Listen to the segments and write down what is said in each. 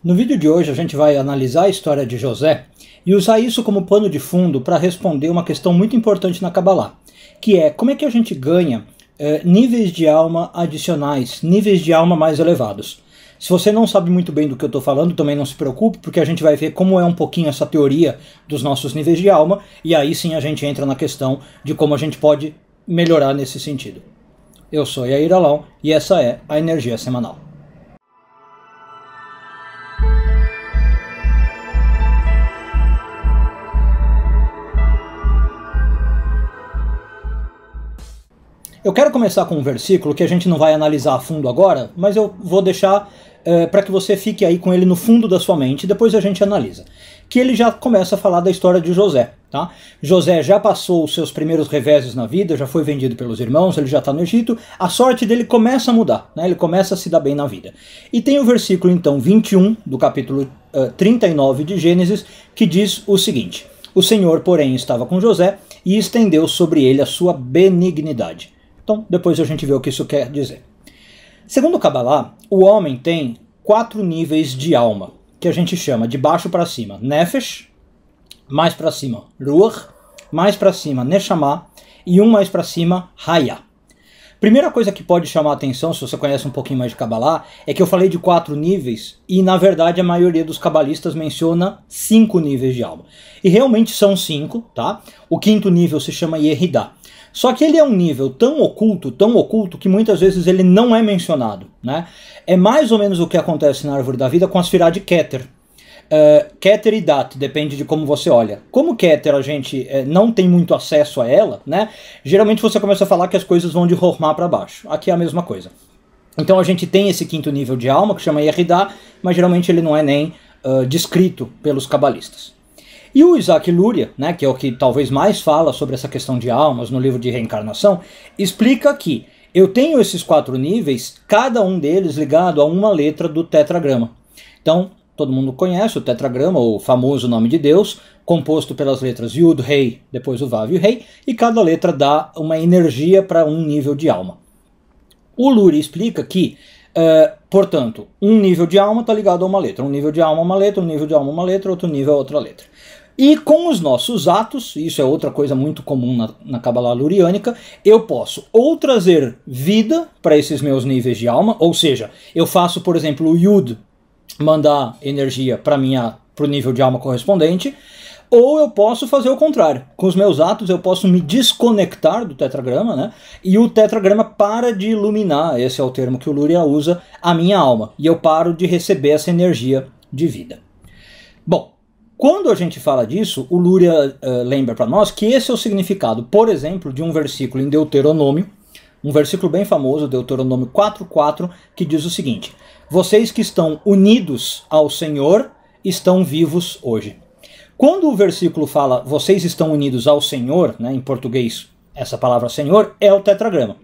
No vídeo de hoje a gente vai analisar a história de José e usar isso como pano de fundo para responder uma questão muito importante na Kabbalah, que é como é que a gente ganha níveis de alma adicionais, níveis de alma mais elevados. Se você não sabe muito bem do que eu estou falando, também não se preocupe, porque a gente vai ver como é um pouquinho essa teoria dos nossos níveis de alma, e aí sim a gente entra na questão de como a gente pode melhorar nesse sentido. Eu sou Yair Alon e essa é a Energia Semanal. Eu quero começar com um versículo que a gente não vai analisar a fundo agora, mas eu vou deixar para que você fique aí com ele no fundo da sua mente, depois a gente analisa. Que ele já começa a falar da história de José. Tá? José já passou os seus primeiros reveses na vida, já foi vendido pelos irmãos, ele já está no Egito, a sorte dele começa a mudar, né? Ele começa a se dar bem na vida. E tem o versículo então 21 do capítulo 39 de Gênesis, que diz o seguinte: o Senhor, porém, estava com José e estendeu sobre ele a sua benignidade. Então, depois a gente vê o que isso quer dizer. Segundo o Kabbalah, o homem tem 4 níveis de alma, que a gente chama de baixo para cima, Nefesh, mais para cima, Ruach, mais para cima, Neshama, e um mais para cima, Haya. Primeira coisa que pode chamar a atenção, se você conhece um pouquinho mais de Kabbalah, é que eu falei de 4 níveis, e na verdade a maioria dos cabalistas menciona 5 níveis de alma. E realmente são 5, tá? O 5º nível se chama Yehidah. Só que ele é um nível tão oculto, que muitas vezes ele não é mencionado, né? É mais ou menos o que acontece na Árvore da Vida com a Sfirá de Keter. Keter e Dat, depende de como você olha. Como Keter a gente não tem muito acesso a ela, né? Geralmente você começa a falar que as coisas vão de Hormá para baixo. Aqui é a mesma coisa. Então a gente tem esse 5º nível de alma, que chama Yehidah, mas geralmente ele não é nem descrito pelos cabalistas. E o Isaac Luria, né, que é o que talvez mais fala sobre essa questão de almas no livro de reencarnação, explica que eu tenho esses 4 níveis, cada um deles ligado a uma letra do tetragrama. Então, todo mundo conhece o tetragrama, o famoso nome de Deus, composto pelas letras Yud, Rei, depois o Vav e o Rei, e cada letra dá uma energia para um nível de alma. O Luria explica que, portanto, um nível de alma está ligado a uma letra, um nível de alma uma letra, um nível de alma uma letra, outro nível outra letra. E com os nossos atos, isso é outra coisa muito comum na Kabbalah luriânica, eu posso ou trazer vida para esses meus níveis de alma, ou seja, eu faço, por exemplo, o Yud mandar energia para o nível de alma correspondente, ou eu posso fazer o contrário. Com os meus atos eu posso me desconectar do tetragrama, né? E o tetragrama para de iluminar, esse é o termo que o Luria usa, a minha alma. E eu paro de receber essa energia de vida. Bom, quando a gente fala disso, o Luria lembra para nós que esse é o significado, por exemplo, de um versículo em Deuteronômio, um versículo bem famoso, Deuteronômio 4:4, que diz o seguinte: vocês que estão unidos ao Senhor estão vivos hoje. Quando o versículo fala vocês estão unidos ao Senhor, né, em português, essa palavra Senhor é o tetragrama.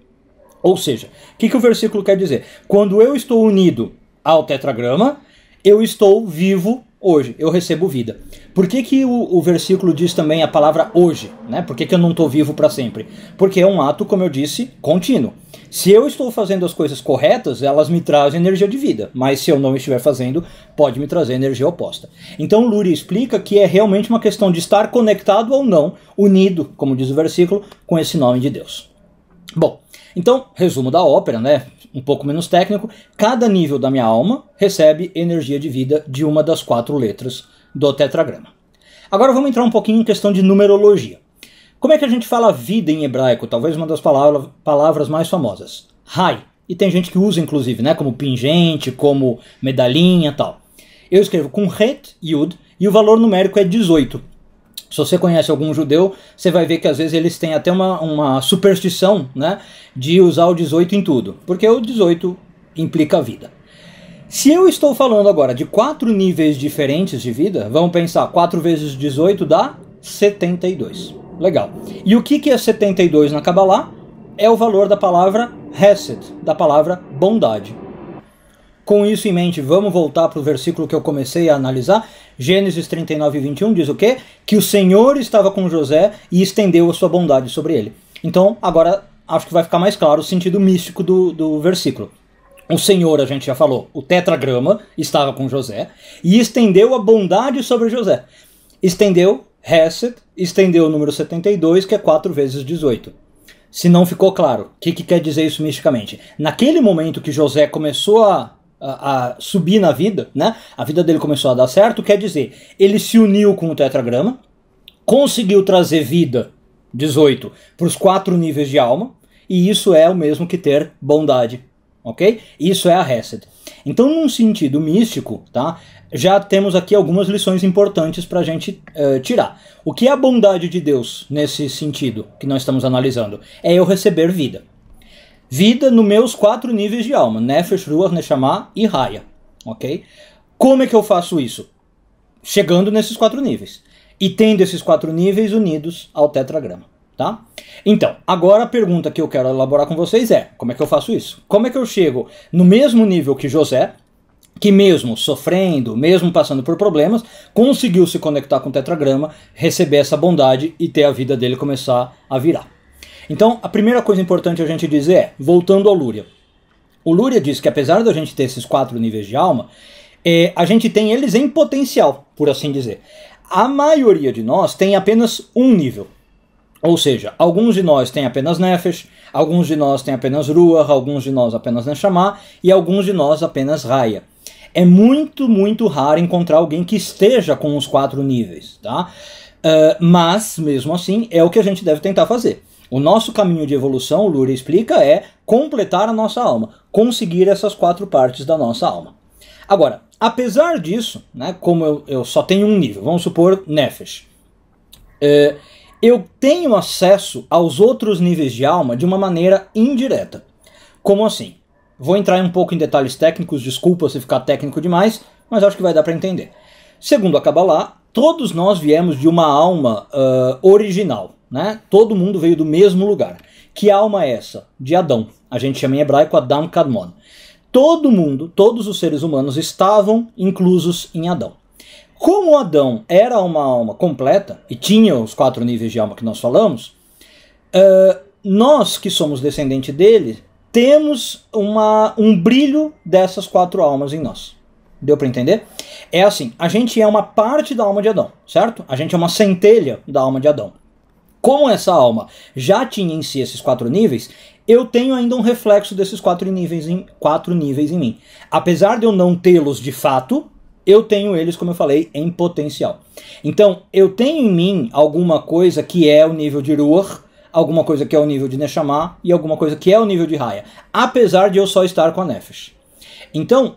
Ou seja, o que o versículo quer dizer? Quando eu estou unido ao tetragrama, eu estou vivo hoje, eu recebo vida. Por que o versículo diz também a palavra hoje? Né? Por que eu não estou vivo para sempre? Porque é um ato, como eu disse, contínuo. Se eu estou fazendo as coisas corretas, elas me trazem energia de vida. Mas se eu não estiver fazendo, pode me trazer energia oposta. Então o Luria explica que é realmente uma questão de estar conectado ou não, unido, como diz o versículo, com esse nome de Deus. Bom, então, resumo da ópera, né? Um pouco menos técnico, cada nível da minha alma recebe energia de vida de uma das 4 letras do tetragrama. Agora vamos entrar um pouquinho em questão de numerologia. Como é que a gente fala vida em hebraico? Talvez uma das palavras mais famosas. Hai. E tem gente que usa inclusive, né, como pingente, como medalhinha e tal. Eu escrevo com Het, Yud, e o valor numérico é 18. Se você conhece algum judeu, você vai ver que às vezes eles têm até uma superstição, né, de usar o 18 em tudo, porque o 18 implica vida. Se eu estou falando agora de 4 níveis diferentes de vida, vamos pensar, 4 vezes 18 dá 72. Legal. E o que é 72 na Kabbalah? É o valor da palavra Hesed, da palavra bondade. Com isso em mente, vamos voltar para o versículo que eu comecei a analisar. Gênesis 39:21 diz o quê? Que o Senhor estava com José e estendeu a sua bondade sobre ele. Então, agora acho que vai ficar mais claro o sentido místico do versículo. O Senhor, a gente já falou, o tetragrama estava com José e estendeu a bondade sobre José. Estendeu Hesed, estendeu o número 72, que é 4 vezes 18. Se não ficou claro, o que quer dizer isso misticamente? Naquele momento que José começou a subir na vida, né? A vida dele começou a dar certo, quer dizer, ele se uniu com o tetragrama, conseguiu trazer vida, 18, para os 4 níveis de alma, e isso é o mesmo que ter bondade, ok? Isso é a Hesed. Então, num sentido místico, tá? Já temos aqui algumas lições importantes para a gente tirar. O que é a bondade de Deus nesse sentido que nós estamos analisando? É eu receber vida. Vida nos meus 4 níveis de alma, Nefesh, Ruach, Neshama e Raya, ok? Como é que eu faço isso? Chegando nesses 4 níveis e tendo esses 4 níveis unidos ao tetragrama, tá? Então, agora a pergunta que eu quero elaborar com vocês é, como é que eu faço isso? Como é que eu chego no mesmo nível que José, que mesmo sofrendo, mesmo passando por problemas, conseguiu se conectar com o tetragrama, receber essa bondade e ter a vida dele começar a virar? Então, a primeira coisa importante a gente dizer é, voltando ao Lúria. O Lúria diz que apesar da gente ter esses 4 níveis de alma, a gente tem eles em potencial, por assim dizer. A maioria de nós tem apenas um nível. Ou seja, alguns de nós têm apenas Nefesh, alguns de nós têm apenas Ruach, alguns de nós apenas Neshama e alguns de nós apenas Raya. É muito, muito raro encontrar alguém que esteja com os 4 níveis, tá? Mas, mesmo assim, é o que a gente deve tentar fazer. O nosso caminho de evolução, o Lúria explica, é completar a nossa alma, conseguir essas 4 partes da nossa alma. Agora, apesar disso, né, como eu só tenho um nível, vamos supor Nefesh, eu tenho acesso aos outros níveis de alma de uma maneira indireta. Como assim? Vou entrar um pouco em detalhes técnicos, desculpa se ficar técnico demais, mas acho que vai dar para entender. Segundo a Kabbalah, todos nós viemos de uma alma original, né? Todo mundo veio do mesmo lugar. Que alma é essa? De Adão. A gente chama em hebraico Adam Kadmon. Todo mundo, todos os seres humanos estavam inclusos em Adão. Como Adão era uma alma completa e tinha os 4 níveis de alma que nós falamos, nós que somos descendentes dele, temos um brilho dessas 4 almas em nós. Deu para entender? É assim, a gente é uma parte da alma de Adão, certo? A gente é uma centelha da alma de Adão. Como essa alma já tinha em si esses 4 níveis, eu tenho ainda um reflexo desses 4 níveis em mim. Apesar de eu não tê-los de fato, eu tenho eles, como eu falei, em potencial. Então, eu tenho em mim alguma coisa que é o nível de Ruach, alguma coisa que é o nível de Neshama e alguma coisa que é o nível de Raya, apesar de eu só estar com a Nefesh. Então,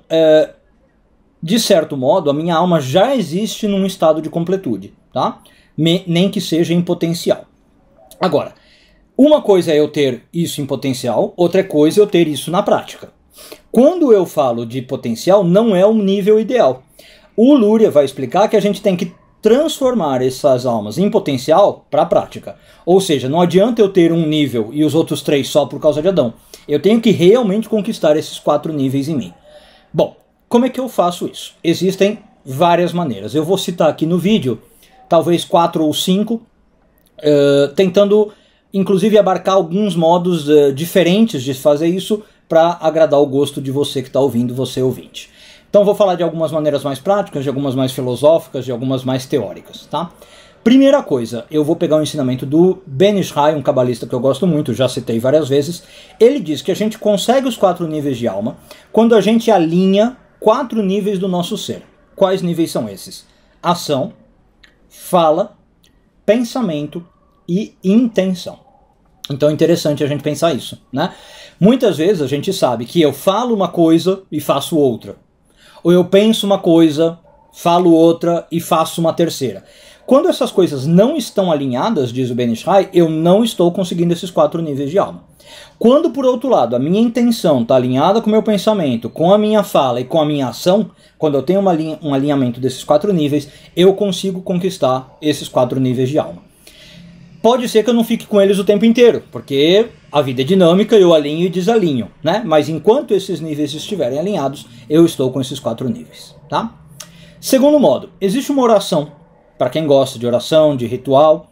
de certo modo, a minha alma já existe num estado de completude, tá? Nem que seja em potencial. Agora, uma coisa é eu ter isso em potencial, outra coisa é eu ter isso na prática. Quando eu falo de potencial, não é um nível ideal. O Lúria vai explicar que a gente tem que transformar essas almas em potencial para a prática. Ou seja, não adianta eu ter um nível e os outros 3 só por causa de Adão. Eu tenho que realmente conquistar esses 4 níveis em mim. Bom, como é que eu faço isso? Existem várias maneiras. Eu vou citar aqui no vídeo, talvez 4 ou 5, tentando inclusive abarcar alguns modos diferentes de fazer isso para agradar o gosto de você que está ouvindo, você ouvinte. Então vou falar de algumas maneiras mais práticas, de algumas mais filosóficas, de algumas mais teóricas, tá? Primeira coisa, eu vou pegar o ensinamento do Ben Ishai, um cabalista que eu gosto muito, já citei várias vezes. Ele diz que a gente consegue os 4 níveis de alma quando a gente alinha 4 níveis do nosso ser. Quais níveis são esses? Ação, fala, pensamento e intenção. Então é interessante a gente pensar isso, né? Muitas vezes a gente sabe que eu falo uma coisa e faço outra. Ou eu penso uma coisa, falo outra e faço uma terceira. Quando essas coisas não estão alinhadas, diz o Ben Ishai, eu não estou conseguindo esses 4 níveis de alma. Quando, por outro lado, a minha intenção está alinhada com o meu pensamento, com a minha fala e com a minha ação, quando eu tenho um alinhamento desses 4 níveis, eu consigo conquistar esses 4 níveis de alma. Pode ser que eu não fique com eles o tempo inteiro, porque a vida é dinâmica, eu alinho e desalinho, né? Mas enquanto esses níveis estiverem alinhados, eu estou com esses 4 níveis, tá? Segundo modo, existe uma oração, para quem gosta de oração, de ritual,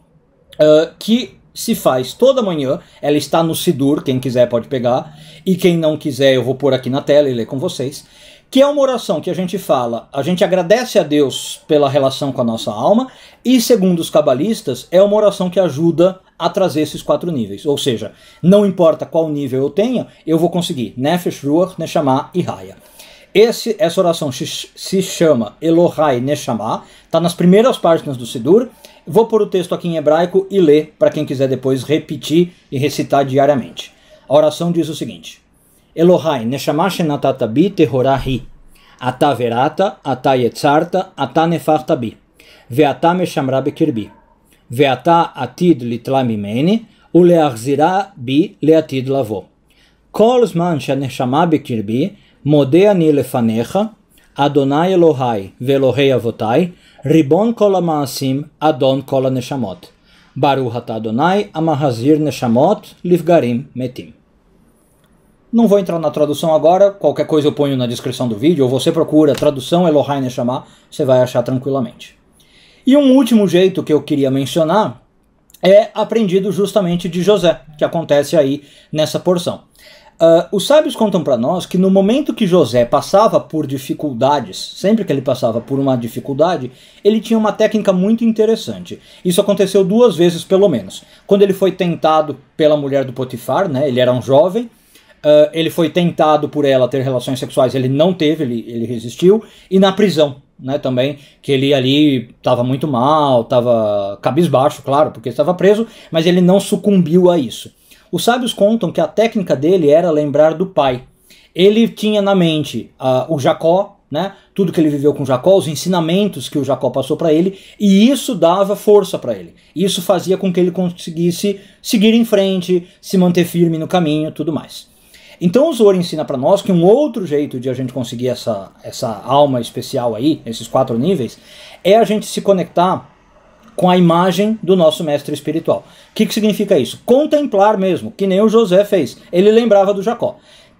que se faz toda manhã, ela está no Sidur, quem quiser pode pegar, e quem não quiser eu vou pôr aqui na tela e ler com vocês, que é uma oração que a gente fala, a gente agradece a Deus pela relação com a nossa alma, e segundo os cabalistas, é uma oração que ajuda a trazer esses 4 níveis, ou seja, não importa qual nível eu tenha, eu vou conseguir Nefesh, Ruach, Neshama e Haya. Essa oração se chama Elohai Neshama, está nas primeiras páginas do Sidur. Vou pôr o texto aqui em hebraico e ler para quem quiser depois repetir e recitar diariamente. A oração diz o seguinte: Elohai Neshama shenatata bi tehorah hi, ata verata, ata yetzarta, ata nefachta bi, veata meshamra bekirbi, veata atid litla mimeni, uleachzira bi leatid lavo. Kol zman sheneshama bekirbi, Modeh ani lefanecha, Adonai Elohai ve'Elohei avotai, Ribon kol ha'maasim, Adon kol ha'neshamot. Baruch atah Adonai, amahazir neshamot, livgarim metim. Não vou entrar na tradução agora, qualquer coisa eu ponho na descrição do vídeo, ou você procura tradução Elohai Neshama, você vai achar tranquilamente. E um último jeito que eu queria mencionar é aprendido justamente de José, que acontece aí nessa porção. Os sábios contam para nós que no momento que José passava por dificuldades, sempre que ele passava por uma dificuldade, ele tinha uma técnica muito interessante. Isso aconteceu 2 vezes pelo menos. Quando ele foi tentado pela mulher do Potifar, né, ele era um jovem, ele foi tentado por ela ter relações sexuais, ele não teve, ele resistiu, e na prisão, né, também, que ele ali estava muito mal, estava cabisbaixo, claro, porque estava preso, mas ele não sucumbiu a isso. Os sábios contam que a técnica dele era lembrar do pai. Ele tinha na mente o Jacó, né? Tudo que ele viveu com Jacó, os ensinamentos que o Jacó passou para ele, e isso dava força para ele. Isso fazia com que ele conseguisse seguir em frente, se manter firme no caminho e tudo mais. Então o Zohar ensina para nós que um outro jeito de a gente conseguir essa alma especial aí, esses 4 níveis, é a gente se conectar com a imagem do nosso mestre espiritual. O que significa isso? Contemplar mesmo, que nem o José fez. Ele lembrava do Jacó.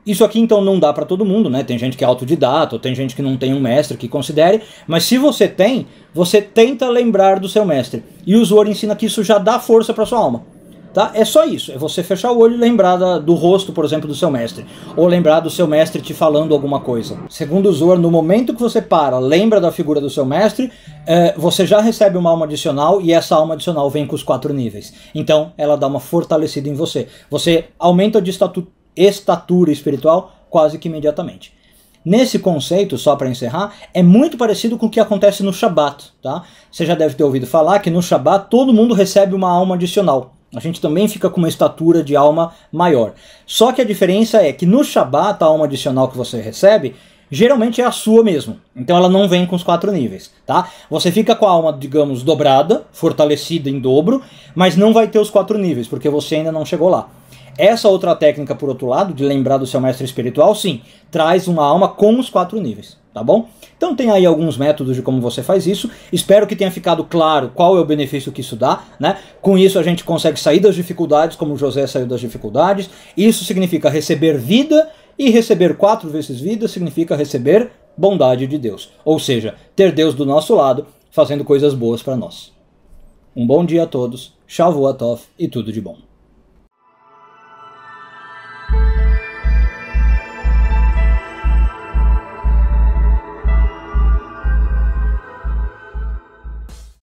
Isso aqui então não dá para todo mundo, né? Tem gente que é autodidata, ou tem gente que não tem um mestre que considere, mas se você tem, você tenta lembrar do seu mestre. E o Zohar ensina que isso já dá força para sua alma. Tá? É só isso, é você fechar o olho e lembrar do rosto, por exemplo, do seu mestre, ou lembrar do seu mestre te falando alguma coisa. Segundo o Zohar, no momento que você lembra da figura do seu mestre, você já recebe uma alma adicional, e essa alma adicional vem com os 4 níveis. Então, ela dá uma fortalecida em você. Você aumenta de estatura espiritual quase que imediatamente. Nesse conceito, só para encerrar, é muito parecido com o que acontece no Shabat. Tá? Você já deve ter ouvido falar que no Shabat todo mundo recebe uma alma adicional. A gente também fica com uma estatura de alma maior. Só que a diferença é que no Shabat, a alma adicional que você recebe, geralmente é a sua mesmo. Então ela não vem com os 4 níveis, tá? Você fica com a alma, digamos, dobrada, fortalecida em dobro, mas não vai ter os 4 níveis, porque você ainda não chegou lá. Essa outra técnica, por outro lado, de lembrar do seu mestre espiritual, sim, traz uma alma com os 4 níveis, tá bom? Então tem aí alguns métodos de como você faz isso. Espero que tenha ficado claro qual é o benefício que isso dá, né? Com isso a gente consegue sair das dificuldades, como José saiu das dificuldades. Isso significa receber vida, e receber 4 vezes vida significa receber bondade de Deus. Ou seja, ter Deus do nosso lado, fazendo coisas boas para nós. Um bom dia a todos, Shavuot Tov e tudo de bom.